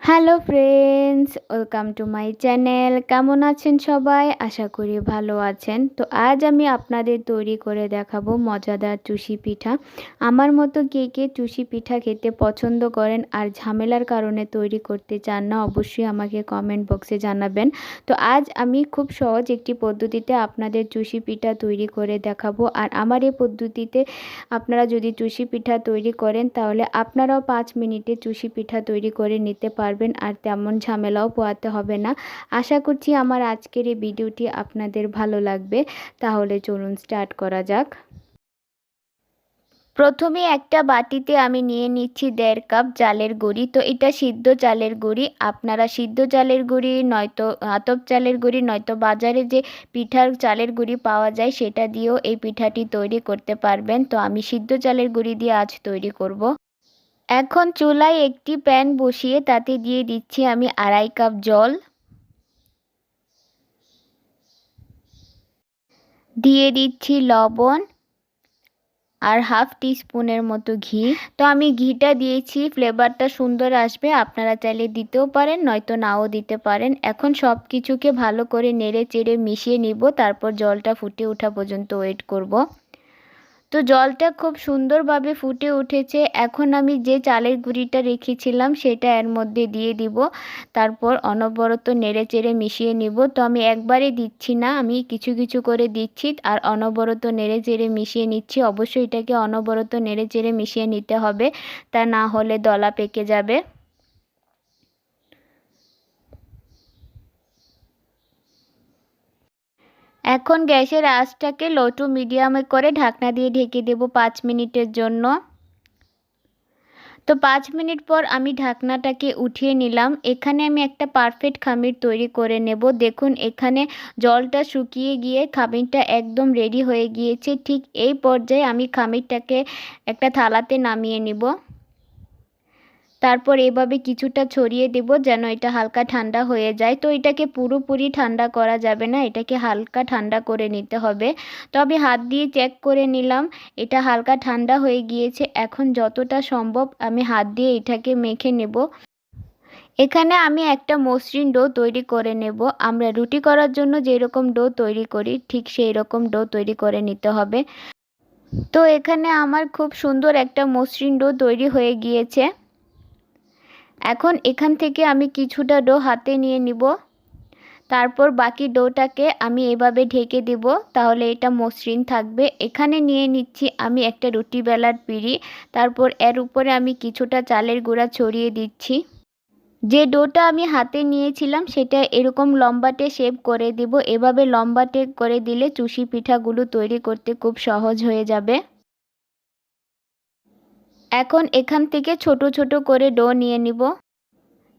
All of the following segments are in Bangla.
Hello friends, welcome to my channel. কেমন আছেন সবাই? আশা করি ভালো আছেন। তো আজ আমি আপনাদের তৈরি করে দেখাবো মজাদার চুষি পিঠা। আমার মতো কে কে চুষি পিঠা খেতে পছন্দ করেন আর ঝামেলার কারণে তৈরি করতে চান না, অবশ্যই আমাকে কমেন্ট বক্সে জানাবেন। তো আজ আমি খুব সহজ একটি পদ্ধতিতে আপনাদের চুষি পিঠা তৈরি করে দেখাবো। আর আমার এই পদ্ধতিতে আপনারা যদি চুষি পিঠা তৈরি করেন তাহলে আপনারাও 5 মিনিটে চুষি পিঠা তৈরি করে নিতে পারবেন আর তেমন ঝামেলাও পোহাতে হবে না। আশা করছি আমার আজকের এই ভিডিওটি আপনাদের ভালো লাগবে। তাহলে চলুন স্টার্ট করা যাক। প্রথমে একটা বাটিতে আমি নিয়ে নিচ্ছি 1.5 কাপ চালের গুঁড়ি। তো এটা সিদ্ধ চালের গুঁড়ি। আপনারা সিদ্ধ চালের গুঁড়ি নয়তো আতপ চালের গুঁড়ি নয়তো বাজারে যে পিঠার চালের গুঁড়ি পাওয়া যায় সেটা দিয়েও এই পিঠাটি তৈরি করতে পারবেন। তো আমি সিদ্ধ চালের গুঁড়ি দিয়ে আজ তৈরি করব। এখন চুলায় একটি প্যান বসিয়ে তাতে দিয়ে দিচ্ছি আমি 2.5 কাপ জল, দিয়ে দিচ্ছি লবণ আর হাফ টিস্পুনের মতো ঘি। তো আমি ঘিটা দিয়েছি, ফ্লেভারটা সুন্দর আসবে। আপনারা চাইলে দিতেও পারেন নয়তো নাও দিতে পারেন। এখন সব কিছুকে ভালো করে নেড়ে চেড়ে মিশিয়ে নিব, তারপর জলটা ফুটে ওঠা পর্যন্ত ওয়েট করব। তো জলটা খুব সুন্দরভাবে ফুটে উঠেছে। এখন আমি যে চালের গুঁড়িটা রেখেছিলাম সেটা এর মধ্যে দিয়ে দিব, তারপর অনবরত নেড়েচেড়ে মিশিয়ে নিব। তো আমি একবারে দিচ্ছি না, আমি কিছু কিছু করে দিচ্ছি আর অনবরত নেড়েচেড়ে মিশিয়ে নিচ্ছি। অবশ্যই এটাকে অনবরত নেড়েচেড়ে মিশিয়ে নিতে হবে, তা না হলে দলা পেকে যাবে। এখন গ্যাসের আঁচটাকে লো টু মিডিয়ামে করে ঢাকনা দিয়ে ঢেকে দেব 5 মিনিটের জন্য। তো 5 মিনিট পর আমি ঢাকনাটাকে উঠিয়ে নিলাম। এখানে আমি একটা পারফেক্ট খামির তৈরি করে নেব। দেখুন এখানে জলটা শুকিয়ে গিয়ে খামিরটা একদম রেডি হয়ে গিয়েছে। ঠিক এই পর্যায়ে আমি খামিরটাকে একটা থালাতে নামিয়ে নিব। তারপর এভাবে কিছুটা ছড়িয়ে দেব যেন এটা হালকা ঠান্ডা হয়ে যায়। তো এটাকে পুরোপুরি ঠান্ডা করা যাবে না, এটাকে হালকা ঠান্ডা করে নিতে হবে। তো আমি হাত দিয়ে চেক করে নিলাম, এটা হালকা ঠান্ডা হয়ে গিয়েছে। এখন যতটা সম্ভব আমি হাত দিয়ে এটাকে মেখে নেব। এখানে আমি একটা মসৃণ ডো তৈরি করে নেব। আমরা রুটি করার জন্য যেরকম ডো তৈরি করি ঠিক সেই রকম ডো তৈরি করে নিতে হবে। তো এখানে আমার খুব সুন্দর একটা মসৃণ ডো তৈরি হয়ে গিয়েছে। এখন এখান থেকে আমি কিছুটা ডো হাতে নিয়ে নিব, তারপর বাকি ডোটাকে আমি এভাবে ঢেকে দেব, তাহলে এটা মসৃণ থাকবে। এখানে নিয়ে নিচ্ছি আমি একটা রুটি বেলার পিঁড়ি, তারপর এর উপরে আমি কিছুটা চালের গুঁড়া ছড়িয়ে দিচ্ছি। যে ডোটা আমি হাতে নিয়েছিলাম সেটা এরকম লম্বাটে শেপ করে দেব। এভাবে লম্বাটে করে দিলে চুষি পিঠাগুলো তৈরি করতে খুব সহজ হয়ে যাবে। এখন এখান থেকে ছোট ছোট করে ডো নিয়ে নিব,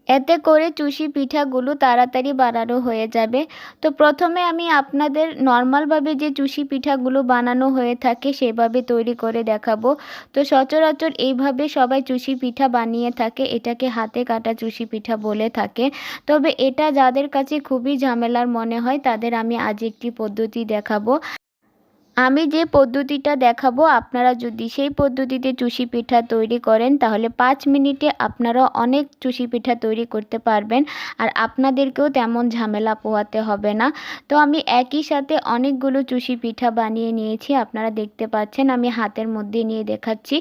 এতে করে চুষি পিঠাগুলো তাড়াতাড়ি বানানো হয়ে যাবে। তো প্রথমে আমি আপনাদের নর্মালভাবে যে চুষি পিঠাগুলো বানানো হয়ে থাকে সেভাবে তৈরি করে দেখাবো। তো সচরাচর এইভাবে সবাই চুষি পিঠা বানিয়ে থাকে, এটাকে হাতে কাটা চুষি পিঠা বলে থাকে। তবে এটা যাদের কাছে খুবই ঝামেলার মনে হয় তাদের আমি আজ একটি পদ্ধতি দেখাবো। আমি যে পদ্ধতিটা দেখাবো আপনারা যদি সেই পদ্ধতিতে চুষি পিঠা তৈরি করেন তাহলে 5 মিনিটে আপনারা অনেক চুষি পিঠা তৈরি করতে পারবেন আর আপনাদেরকেও তেমন ঝামেলা পোহাতে হবে না। তো আমি একই সাথে অনেকগুলো চুষি পিঠা বানিয়ে নিয়েছি, আপনারা দেখতে পাচ্ছেন। আমি হাতের মধ্যে নিয়ে দেখাচ্ছি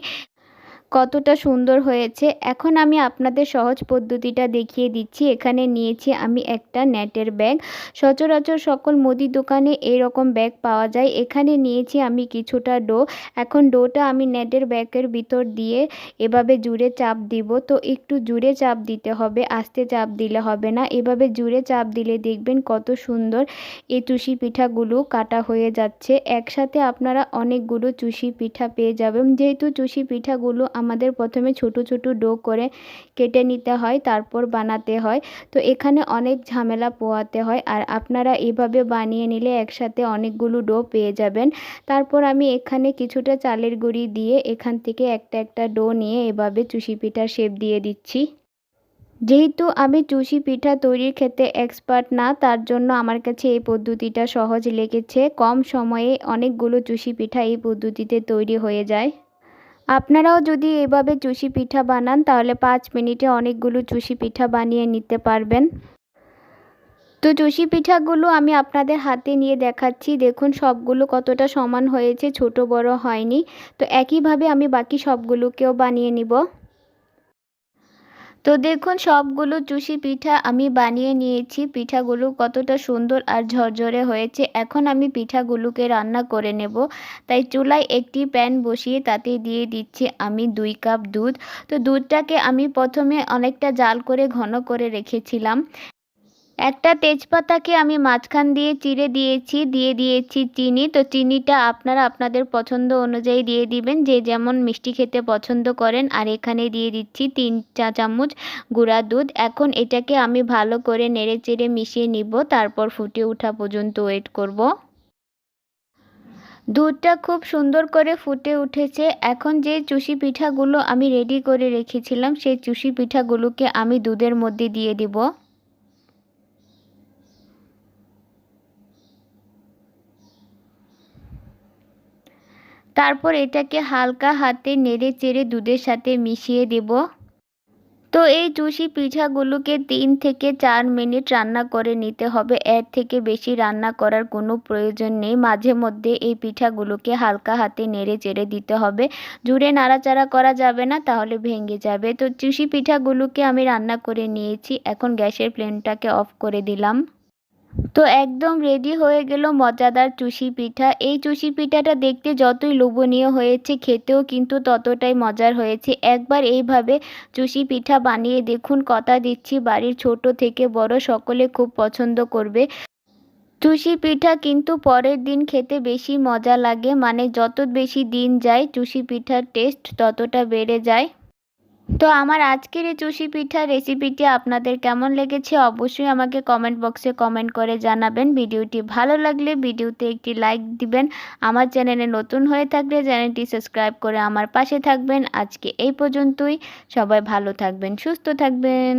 কতটা সুন্দর হয়েছে। এখন আমি আপনাদের সহজ পদ্ধতিটা দেখিয়ে দিচ্ছি। এখানে নিয়েছি আমি একটা নেটের ব্যাগ। সচরাচর সকল মুদি দোকানে এরকম ব্যাগ পাওয়া যায়। এখানে নিয়েছি আমি কিছুটা ডো। এখন ডোটা আমি নেটের ব্যাগের ভিতর দিয়ে এভাবে জুড়ে চাপ দিব। তো একটু জুড়ে চাপ দিতে হবে, আস্তে চাপ দিলে হবে না। এভাবে জুড়ে চাপ দিলে দেখবেন কত সুন্দর এই চুষি পিঠাগুলো কাটা হয়ে যাচ্ছে। একসাথে আপনারা অনেকগুলো চুষি পিঠা পেয়ে যাবেন। যেহেতু চুষি পিঠাগুলো আমাদের প্রথমে ছোট ছোট ডো করে কেটে নিতে হয়, তারপর বানাতে হয়। তো এখানে অনেক ঝামেলা পোহাতে হয়, আর আপনারা এভাবে বানিয়ে নিলে একসাথে অনেকগুলো ডো পেয়ে যাবেন। তারপর আমি এখানে কিছুটা চালের গুঁড়ি দিয়ে এখান থেকে একটা একটা ডো নিয়ে এভাবে চুষি পিঠার শেপ দিয়ে দিচ্ছি। যেহেতু আমি চুষি পিঠা তৈরির ক্ষেত্রে এক্সপার্ট না, তার জন্য আমার কাছে এই পদ্ধতিটা সহজ লেগেছে। কম সময়ে অনেকগুলো চুষি পিঠা এই পদ্ধতিতে তৈরি হয়ে যায়। আপনারাও যদি এভাবে চুষি পিঠা বানান তাহলে 5 মিনিটে অনেকগুলো চুষি পিঠা বানিয়ে নিতে পারবেন। তো চুষি পিঠাগুলো আমি আপনাদের হাতে নিয়ে দেখাচ্ছি। দেখুন সবগুলো কতটা সমান হয়েছে, ছোট বড় হয়নি। তো একইভাবে আমি বাকি সবগুলোকেও বানিয়ে নিব। তো দেখুন সবগুলো চুষি পিঠা আমি বানিয়ে নিয়েছি। পিঠাগুলো কতটা সুন্দর আর ঝরঝরে হয়েছে। এখন আমি পিঠাগুলোকে রান্না করে নেব। তাই চুলায় একটি প্যান বসিয়ে তাতে দিয়ে দিচ্ছি আমি 2 কাপ দুধ। তো দুধটাকে আমি প্রথমে অনেকটা জাল করে ঘন করে রেখেছিলাম। একটা তেজপাতাকে আমি মাঝখান দিয়ে চিড়ে দিয়েছি, দিয়ে দিয়েছি চিনি। তো চিনিটা আপনারা আপনাদের পছন্দ অনুযায়ী দিয়ে দিবেন, যে যেমন মিষ্টি খেতে পছন্দ করেন। আর এখানে দিয়ে দিচ্ছি 3 চা চামচ গুঁড়া দুধ। এখন এটাকে আমি ভালো করে নেড়েচেড়ে মিশিয়ে নিব, তারপর ফুটে ওঠা পর্যন্ত ওয়েট করব। দুধটা খুব সুন্দর করে ফুটে উঠেছে। এখন যে চুষি পিঠাগুলো আমি রেডি করে রেখেছিলাম সেই চুষি পিঠাগুলোকে আমি দুধের মধ্যে দিয়ে দিব। তারপর এটাকে হালকা হাতে নেড়ে চেড়ে দুধের সাথে মিশিয়ে দেব। তো এই চুষি পিঠাগুলোকে 3 থেকে 4 মিনিট রান্না করে নিতে হবে। এর থেকে বেশি রান্না করার কোনো প্রয়োজন নেই। মাঝে মধ্যে এই পিঠাগুলোকে হালকা হাতে নেড়ে চেড়ে দিতে হবে। জোরে নাড়াচাড়া করা যাবে না, তাহলে ভেঙে যাবে। তো চুষি পিঠাগুলোকে আমি রান্না করে নিয়েছি। এখন গ্যাসের ফ্লেমটাকে অফ করে দিলাম। তো একদম রেডি হয়ে গেল মজাদার চুষি পিঠা। এই চুষি পিঠাটা দেখতে যতই লোভনীয় হয়েছে, খেতেও কিন্তু ততটাই মজার হয়েছে। একবার এইভাবে চুষি পিঠা বানিয়ে দেখুন, কথা দিচ্ছি বাড়ির ছোট থেকে বড় সকলে খুব পছন্দ করবে। চুষি পিঠা কিন্তু পরের দিন খেতে বেশি মজা লাগে, মানে যত বেশি দিন যায় চুষি পিঠার টেস্ট ততটা বেড়ে যায়। তো আমার আজকের এই চুষি পিঠার রেসিপিটি আপনাদের কেমন লেগেছে অবশ্যই আমাকে কমেন্ট বক্সে কমেন্ট করে জানাবেন। ভিডিওটি ভালো লাগলে ভিডিওতে একটি লাইক দিবেন। আমার চ্যানেলে নতুন হয়ে থাকলে চ্যানেলটি সাবস্ক্রাইব করে আমার পাশে থাকবেন। আজকে এই পর্যন্তই। সবাই ভালো থাকবেন, সুস্থ থাকবেন।